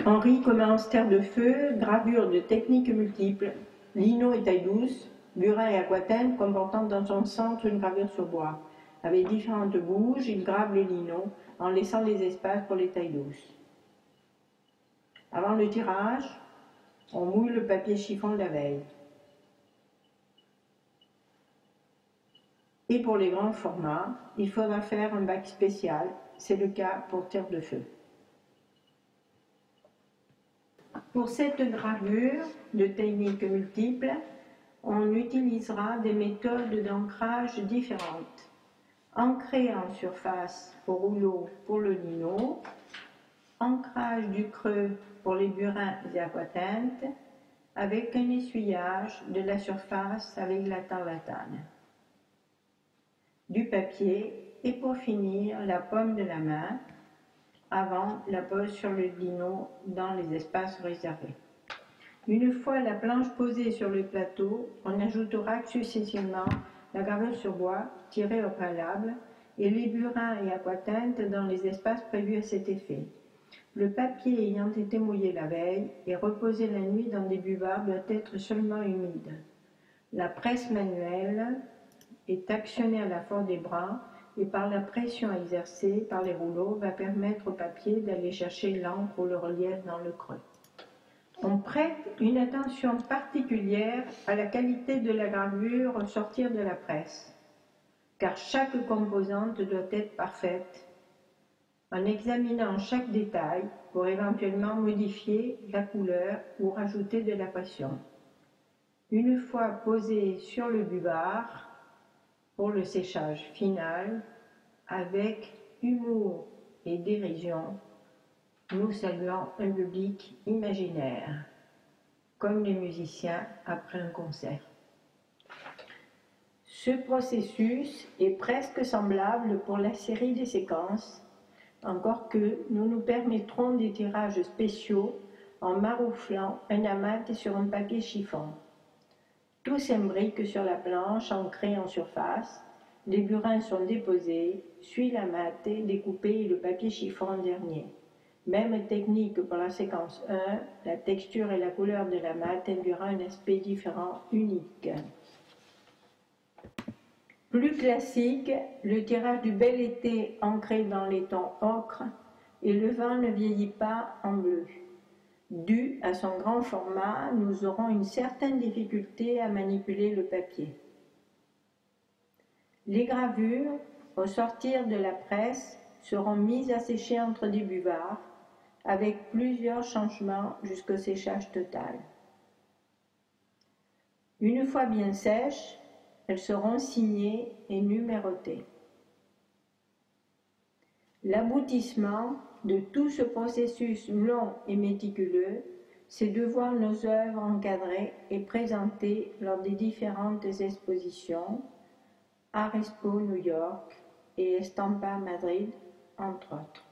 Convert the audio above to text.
Henri commence Terre de feu, gravure de techniques multiples, lino et taille douce, burin et aquatinte comportant dans son centre une gravure sur bois. Avec différentes bouges, il grave les linos en laissant les espaces pour les tailles douces. Avant le tirage, on mouille le papier chiffon de la veille. Et pour les grands formats, il faudra faire un bac spécial, c'est le cas pour Terre de feu. Pour cette gravure de techniques multiples, on utilisera des méthodes d'ancrage différentes. Ancré en surface au rouleau pour le lino, ancrage du creux pour les burins et aquatintes, avec un essuyage de la surface avec la tarlatane, du papier et pour finir la paume de la main avant la pose sur le lino dans les espaces réservés. Une fois la planche posée sur le plateau, on ajoutera successivement la gravure sur bois tirée au préalable et les burins et aquatintes dans les espaces prévus à cet effet. Le papier ayant été mouillé la veille et reposé la nuit dans des buvards doit être seulement humide. La presse manuelle est actionnée à la force des bras et par la pression exercée par les rouleaux va permettre au papier d'aller chercher l'encre ou le relief dans le creux. On prête une attention particulière à la qualité de la gravure au sortir de la presse, car chaque composante doit être parfaite, en examinant chaque détail pour éventuellement modifier la couleur ou rajouter de la pression. Une fois posé sur le buvard, pour le séchage final, avec humour et dérision, nous saluons un public imaginaire, comme les musiciens après un concert. Ce processus est presque semblable pour la série des séquences, encore que nous nous permettrons des tirages spéciaux en marouflant un amat sur un papier chiffon. Tout s'imbrique sur la planche ancrée en surface, les burins sont déposés, suit la mat découpée et le papier chiffon en dernier. Même technique pour la séquence 1, la texture et la couleur de la mat induira un aspect différent, unique. Plus classique, le tirage du bel été ancré dans les tons ocre et le vin ne vieillit pas en bleu. Dû à son grand format, nous aurons une certaine difficulté à manipuler le papier. Les gravures, au sortir de la presse, seront mises à sécher entre des buvards, avec plusieurs changements jusqu'au séchage total. Une fois bien sèches, elles seront signées et numérotées. L'aboutissement de tout ce processus long et méticuleux, c'est de voir nos œuvres encadrées et présentées lors des différentes expositions, Art Expo New York et Estampa Madrid, entre autres.